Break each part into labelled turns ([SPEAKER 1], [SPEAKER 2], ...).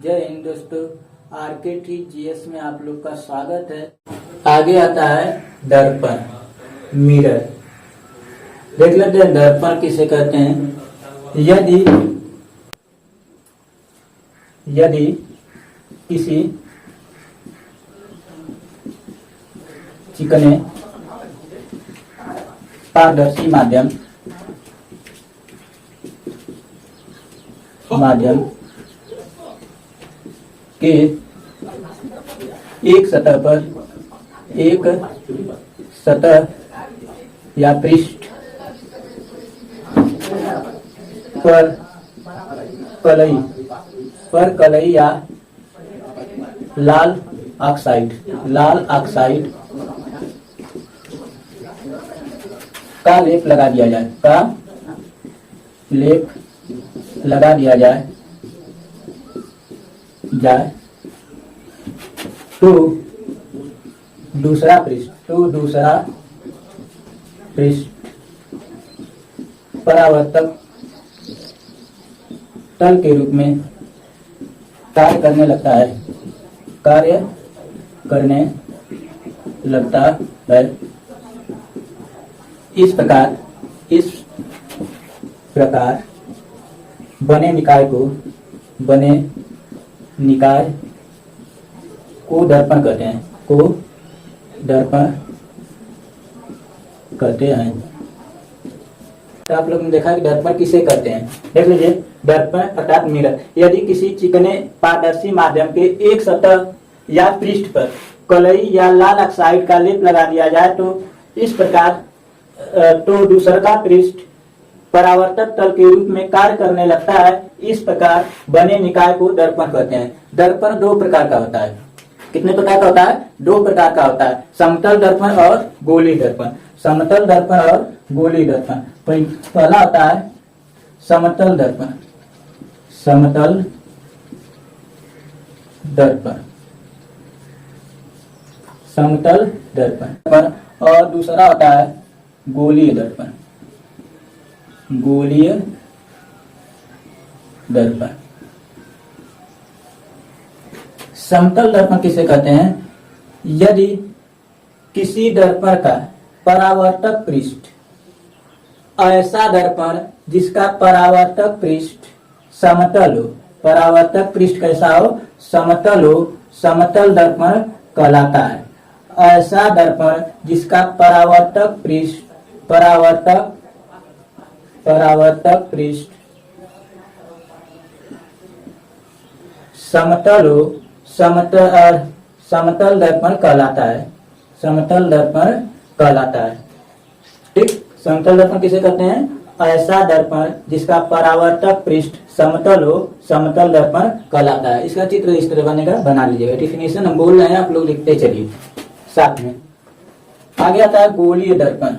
[SPEAKER 1] जय हिंद दोस्तों, R K T GS में आप लोग का स्वागत है। आगे आता है दर्पण, मिरर। देख लेते हैं दर्पण किसे कहते हैं। यदि किसी चिकने पारदर्शी माध्यम के एक सतह या पृष्ठ पर कलई या लाल ऑक्साइड का लेप लगा दिया जाए तो दूसरा पृष्ठ परावर्तक तल के रूप में कार्य करने लगता है। इस प्रकार बने निकाय को दर्पण कहते हैं। तो आप लोग ने देखा कि दर्पण किसे कहते हैं। देख लीजिए, दर्पण अर्थात मिरर। यदि किसी चिकने पारदर्शी माध्यम के एक सतह या पृष्ठ पर कलई या लाल ऑक्साइड का लेप लगा दिया जाए तो इस प्रकार तो दूसरा पृष्ठ परावर्तक तल के रूप में कार्य करने लगता है। इस प्रकार बने निकाय को दर्पण कहते हैं। दर्पण दो प्रकार का होता है। कितने प्रकार का होता है? दो प्रकार का होता है, समतल दर्पण और गोलीय दर्पण। पहला होता है समतल दर्पण और दूसरा होता है गोलीय दर्पण। समतल दर्पण किसे कहते हैं? यदि किसी दर्पण का परावर्तक पृष्ठ ऐसा दर्पण जिसका परावर्तक पृष्ठ समतल हो, परावर्तक पृष्ठ कैसा हो? समतल हो, समतल दर्पण कहलाता है। ऐसा दर्पण जिसका परावर्तक पृष्ठ समतल हो, समतल दर्पण कहलाता है। ठीक, समतल दर्पण किसे कहते हैं? ऐसा दर्पण जिसका परावर्तक पृष्ठ समतल हो, समतल दर्पण कहलाता है। इसका चित्र इस तरह बनेगा, बना लीजिएगा। डेफिनेशन हम बोल रहे हैं, आप लोग लिखते चलिए साथ में। आगे आता है गोलीय दर्पण।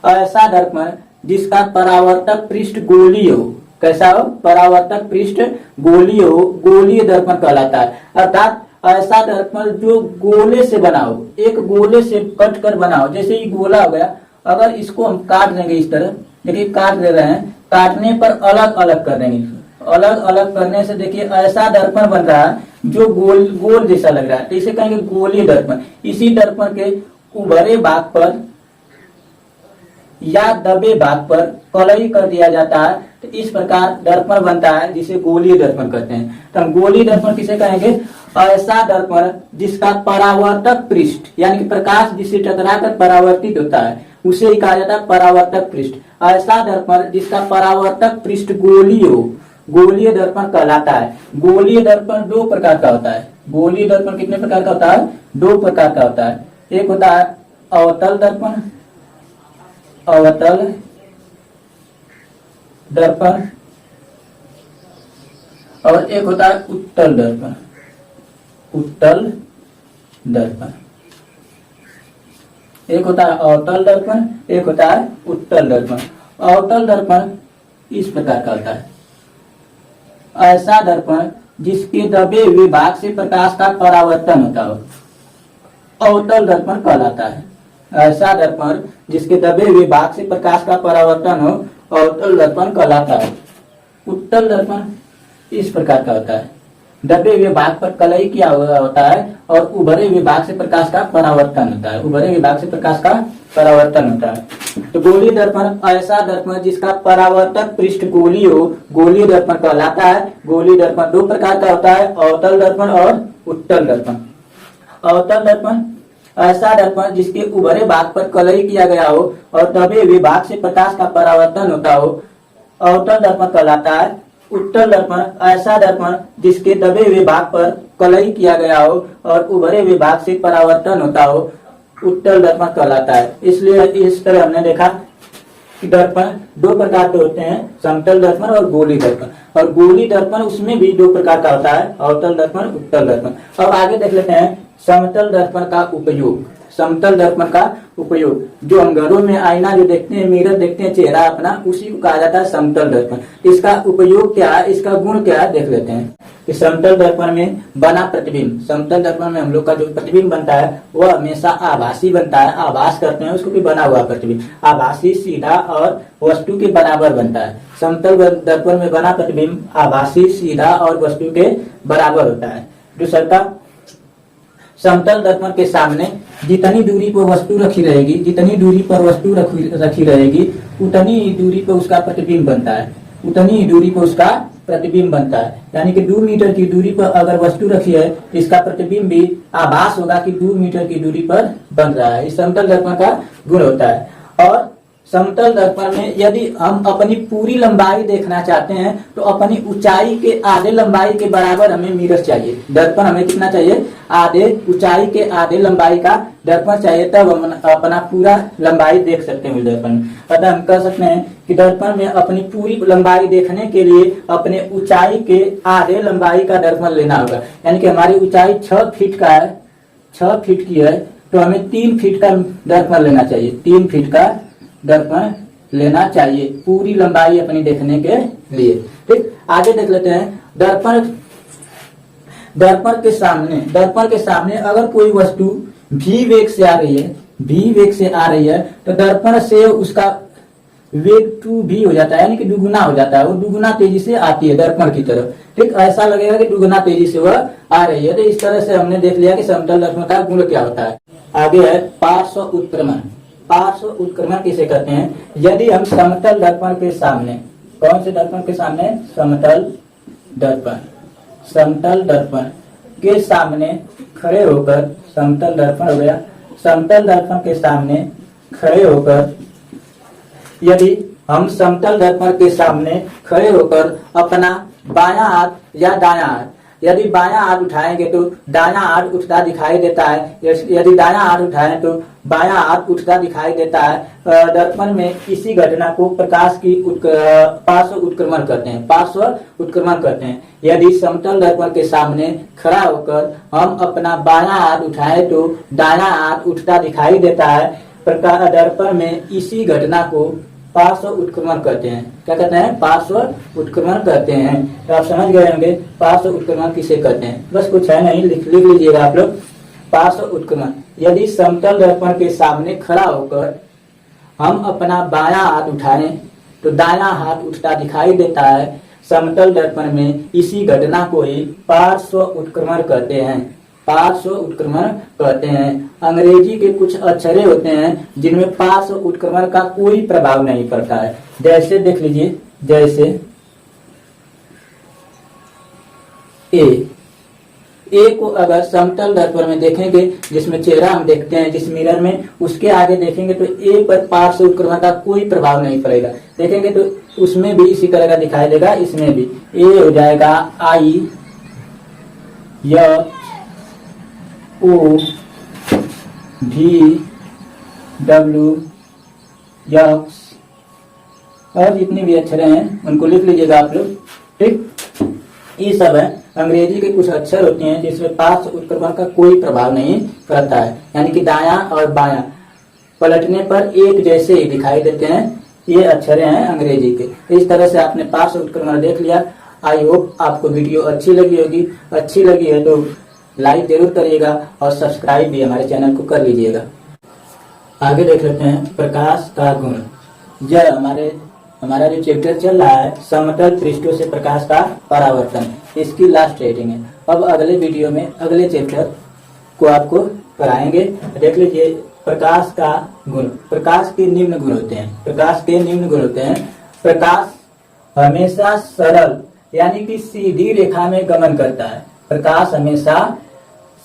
[SPEAKER 1] ऐसा दर्पण जिसका परावर्तक पृष्ठ गोलीय हो। कैसा हो? परावर्तक पृष्ठ गोलीय हो, गोलीय दर्पण कहलाता है। अर्थात ऐसा दर्पण जो गोले से बना हो, एक गोले से कट कर बना हो। जैसे ये गोला हो गया, अगर इसको हम काट देंगे इस तरह, देखिए काट दे रहे हैं, काटने पर अलग अलग कर देंगे। अलग अलग करने से देखिए ऐसा दर्पण बन रहा है जो गोल जैसा लग रहा है, तो इसे कहेंगे गोलीय दर्पण। इसी दर्पण के उभरे भाग पर या दबे भाग पर कलई कर दिया जाता है, तो इस प्रकार दर्पण बनता है जिसे गोलीय दर्पण कहते हैं। तो हम गोलीय दर्पण किसे कहेंगे? ऐसा दर्पण जिसका परावर्तक पृष्ठ यानी कि प्रकाश जिससे टकराकर परावर्तित होता है, उसे ही कहा जाता है परावर्तक पृष्ठ। ऐसा दर्पण जिसका परावर्तक पृष्ठ गोलीय हो, गोलीय दर्पण कहलाता है। गोलीय दर्पण दो प्रकार का होता है। गोलीय दर्पण कितने प्रकार का होता है? दो प्रकार का होता है। एक होता है अवतल दर्पण और एक होता है उत्तल दर्पण। एक होता है अवतल दर्पण, एक होता है उत्तल दर्पण। अवतल दर्पण इस प्रकार का होता है। ऐसा दर्पण जिसके दबे हुए भाग से प्रकाश का परावर्तन होता हो, अवतल दर्पण कहलाता है। ऐसा दर्पण जिसके दबे हुए भाग से प्रकाश का परावर्तन हो, अवतल दर्पण कहलाता है। उत्तल दर्पण इस प्रकार का होता है। दबे हुए भाग पर कलई किया हुआ होता है और उभरे हुए भाग से प्रकाश का परावर्तन होता है। उभरे हुए भाग से प्रकाश का परावर्तन होता है। तो गोलीय दर्पण ऐसा दर्पण जिसका परावर्तक पृष्ठ गोलीय हो, गोलीय दर्पण कहलाता है। गोलीय दर्पण दो प्रकार का होता है, अवतल दर्पण और उत्तल दर्पण। अवतल दर्पण ऐसा दर्पण जिसके उभरे भाग पर कलई किया गया हो और दबे हुए भाग से प्रकाश का परावर्तन होता हो, अवतल दर्पण कहलाता है। उत्तल दर्पण ऐसा दर्पण जिसके दबे हुए भाग पर कलई किया गया हो और उभरे हुए भाग से परावर्तन होता हो, उत्तल दर्पण कहलाता है। इसलिए इस तरह हमने देखा कि दर्पण दो प्रकार के होते हैं, समतल दर्पण और गोलीय दर्पण। और गोलीय दर्पण उसमें भी दो प्रकार का होता है, अवतल दर्पण, उत्तल दर्पण। अब आगे देख लेते हैं समतल दर्पण का उपयोग। समतल दर्पण का उपयोग, जो हम घरों में आईना जो देखते हैं, मिरर देखते हैं चेहरा अपना, उसी को कहा जाता है समतल दर्पण। इसका उपयोग क्या है, इसका गुण क्या है, देख लेते हैं कि समतल दर्पण में बना प्रतिबिंब, समतल दर्पण में हम लोग का जो प्रतिबिंब बनता है वह हमेशा आभासी बनता है। आभास करते हैं उसको भी बना हुआ प्रतिबिंब, आभासी, सीधा और वस्तु के बराबर बनता है। समतल दर्पण में बना प्रतिबिंब आभासी, सीधा और वस्तु के बराबर होता है। दूसरा का समतल दर्पण के सामने जितनी दूरी पर वस्तु रखी रहेगी, जितनी दूरी पर वस्तु रखी रहेगी, उतनी ही दूरी पर उसका प्रतिबिंब बनता है, उतनी ही दूरी पर उसका प्रतिबिंब बनता है। यानी कि 2 मीटर की दूरी पर अगर वस्तु रखी है, इसका प्रतिबिंब भी आभास होगा कि 2 मीटर की दूरी पर बन रहा है। इस समतल दर्पण का गुण होता है। और समतल दर्पण में यदि हम अपनी पूरी लंबाई देखना चाहते हैं तो अपनी ऊंचाई के आधे लंबाई के बराबर हमें मिरर चाहिए। दर्पण हमें कितना चाहिए, आधे ऊंचाई के आधे लंबाई का दर्पण चाहिए, तब हम अपना पूरा लंबाई देख सकते हैं दर्पण में। अतः हम कह सकते हैं कि दर्पण में अपनी पूरी लंबाई देखने के लिए अपने ऊंचाई के आधे लंबाई का दर्पण लेना होगा। यानी कि हमारी ऊंचाई 6 फीट का है, 6 फीट की है, तो हमें 3 फीट का दर्पण लेना चाहिए, 3 फीट का दर्पण लेना चाहिए पूरी लंबाई अपनी देखने के लिए। ठीक, आगे देख लेते हैं दर्पण के सामने अगर कोई वस्तु v वेग से आ रही है, v वेग से आ रही है, तो दर्पण से उसका वेग 2v हो जाता है, यानी कि दुगुना हो जाता है। वो दुगुना तेजी से आती है दर्पण की तरफ। ठीक, ऐसा लगेगा कि दुगुना तेजी से वह आ रही है। तो इस तरह से हमने देख लिया कि समतल दर्पण का गुण क्या होता है। आगे है पार्श्व उत्क्रमण। पार्श्व उत्क्रमण किसे कहते हैं, यदि हम समतल दर्पण के सामने, कौन से दर्पण के सामने, समतल दर्पण के सामने खड़े होकर, समतल दर्पण हो गया, समतल दर्पण के सामने खड़े होकर, यदि हम समतल दर्पण के सामने खड़े होकर अपना बायां हाथ या दायां हाथ, यदि बायां हाथ उठाएंगे तो दायां हाथ उठता दिखाई देता है, यदि दायां हाथ उठाएं तो बायां हाथ उठता दिखाई देता है। दर्पण में इसी घटना को प्रकाश की पार्श्व उत्क्रमण कहते हैं, पार्श्व उत्क्रमण कहते हैं। यदि समतल दर्पण के सामने खड़ा होकर हम अपना बायां हाथ उठाएं तो दायां हाथ उठता दिखाई देता है। दर्पण में इसी घटना को पार्श्व उत्क्रमण कहते हैं। क्या कहते हैं, पार्श्व उत्क्रमण कहते हैं। तो आप समझ गए होंगे पार्श्व उत्क्रमण किसे कहते हैं। बस कुछ है नहीं, लिख लीजिएगा आप लोग। पार्श्व उत्क्रमण, यदि समतल दर्पण के सामने खड़ा होकर हम अपना बायां हाथ उठाएं तो दायां हाथ उठता दिखाई देता है। समतल दर्पण में इसी घटना को ही पार्श्व उत्क्रमण कहते हैं, पार्श्व उत्क्रमण कहते हैं। अंग्रेजी के कुछ अक्षरे होते हैं जिनमें पार्श्व उत्क्रमण का कोई प्रभाव नहीं पड़ता है। जैसे देख लीजिए, जैसे ए को अगर समतल दर्पण में देखेंगे, जिसमें चेहरा हम देखते हैं जिस मिरर में, उसके आगे देखेंगे तो ए पर पार्श्व उत्क्रमण का कोई प्रभाव नहीं पड़ेगा। देखेंगे तो उसमें भी इसी तरह का दिखाई देगा, इसमें भी ए हो जाएगा आई, एच, ओ, भी, डब्ल्यू, एक्स और जितने भी अक्षर हैं उनको लिख लीजिएगा आप लोग। ठीक, ये सब है अंग्रेजी के कुछ अक्षर होते हैं जिसमें पार्श्व उत्क्रमण का कोई प्रभाव नहीं करता है, यानी कि दायां और बायां पलटने पर एक जैसे ही दिखाई देते हैं। ये अक्षर हैं अंग्रेजी के। इस तरह से आपने पार्श्व उत्क्रमण देख लिया। आई होप आपको वीडियो अच्छी लगी होगी। अच्छी लगी है तो लाइक जरूर करिएगा और सब्सक्राइब भी हमारे चैनल को कर लीजिएगा। आगे देख लेते हैं प्रकाश का गुण। यह हमारे हमारा जो चैप्टर चल रहा है समतल पृष्ठों से प्रकाश का परावर्तन, इसकी लास्ट रीडिंग है। अब अगले वीडियो में अगले चैप्टर को आपको कराएंगे। देख लीजिए, प्रकाश का गुण। प्रकाश के निम्न गुण होते हैं। प्रकाश के निम्न गुण होते हैं। प्रकाश हमेशा सरल यानी कि सीधी रेखा में गमन करता है। प्रकाश हमेशा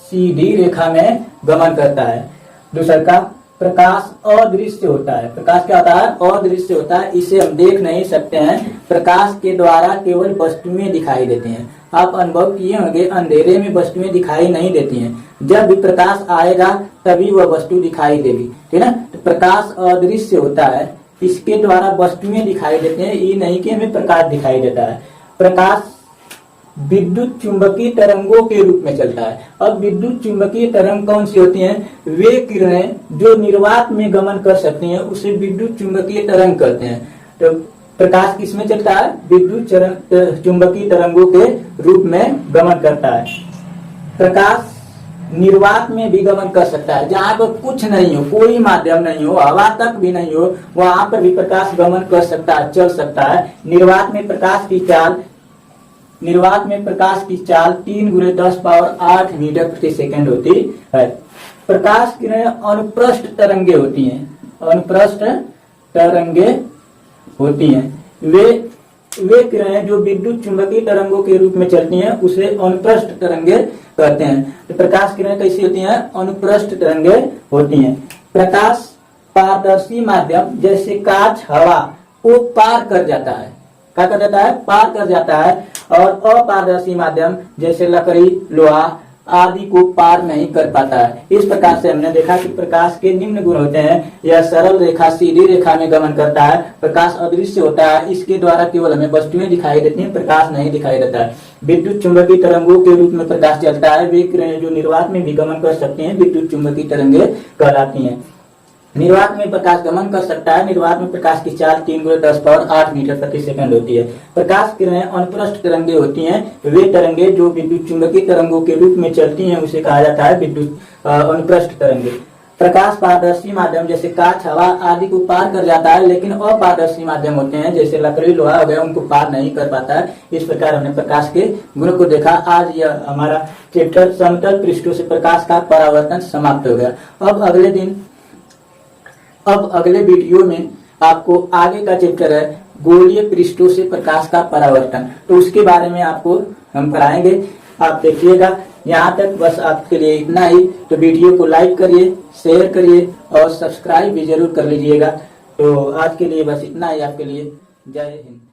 [SPEAKER 1] सीधी रेखा में गमन करता है। दूसरा का प्रकाश अदृश्य होता है। प्रकाश क्या होता है? अदृश्य होता है। इसे हम देख नहीं सकते हैं। प्रकाश के द्वारा केवल वस्तुएं दिखाई देती हैं। आप अनुभव किए होंगे, अंधेरे में वस्तुएं दिखाई नहीं देती हैं। जब भी प्रकाश आएगा तभी वह वस्तु दिखाई देगी, ठीक है ना। तो प्रकाश अदृश्य होता है, इसके द्वारा वस्तुएं दिखाई देते हैं, ये नहीं कि हमें प्रकाश दिखाई देता है। प्रकाश विद्युत चुंबकीय तरंगों के रूप में चलता है। अब विद्युत चुंबकीय तरंग कौन सी होती हैं? वे किरणें जो निर्वात में गमन कर सकती हैं उसे विद्युत चुंबकीय तरंग कहते हैं। तो प्रकाश किसमें चलता है? विद्युत चुंबकीय तरंगों के रूप में गमन करता है। प्रकाश निर्वात में भी गमन कर सकता है, जहाँ पर कुछ नहीं हो, कोई माध्यम नहीं हो, हवा तक भी नहीं हो, वहां पर भी प्रकाश गमन कर सकता है, चल सकता है। निर्वात में प्रकाश की चाल 3×10⁸ मीटर प्रति सेकंड होती है। प्रकाश किरणें अनुप्रस्थ तरंगे होती हैं। अनुप्रस्थ तरंगे होती हैं। वे किरणें जो विद्युत चुंबकीय तरंगों के रूप में चलती हैं उसे अनुप्रस्थ तरंगे कहते हैं। तो प्रकाश किरणें कैसी होती हैं? अनुप्रस्थ तरंगे होती हैं। प्रकाश पारदर्शी माध्यम जैसे कांच, हवा को पार कर जाता है। क्या कर जाता है? पार कर जाता है। और अपारदर्शी माध्यम जैसे लकड़ी, लोहा आदि को पार नहीं कर पाता है। इस प्रकार से हमने देखा कि प्रकाश के निम्न गुण होते हैं। यह सरल रेखा सीधी रेखा में गमन करता है। प्रकाश अदृश्य होता है, इसके द्वारा केवल हमें वस्तुएं दिखाई देती हैं, प्रकाश नहीं दिखाई देता है। विद्युत चुंबकीय तरंगों के रूप में प्रकाश चलता है। वे किरणें जो निर्वात में भी गमन कर सकती हैं विद्युत चुंबकीय तरंगे कहलाती हैं। निर्वात में प्रकाश गमन कर सकता है। निर्वात में प्रकाश की चाल 3×10⁸ मीटर प्रति सेकंड होती है। प्रकाश किरणें अनुप्रस्थ तरंगे होती हैं। वे तरंगे जो विद्युत चुंबकीय तरंगों के रूप में चलती हैं उसे कहा जाता है विद्युत अनुप्रस्थ तरंगे। प्रकाश पारदर्शी माध्यम जैसे कांच, हवा आदि को पार कर जाता है, लेकिन अपारदर्शी माध्यम होते हैं जैसे लकड़ी, लोहा हो गया, उनको पार नहीं कर पाता है। इस प्रकार हमने प्रकाश के गुण को देखा। आज यह हमारा चैप्टर समतल पृष्ठों से प्रकाश का परावर्तन समाप्त हो गया। अब अगले वीडियो में आपको आगे का चैप्टर है गोलीय पृष्ठों से प्रकाश का परावर्तन, तो उसके बारे में आपको हम कराएंगे। आप देखिएगा। यहाँ तक बस आपके लिए इतना ही। तो वीडियो को लाइक करिए, शेयर करिए और सब्सक्राइब भी जरूर कर लीजिएगा। तो आज के लिए बस इतना ही आपके लिए। जय हिंद।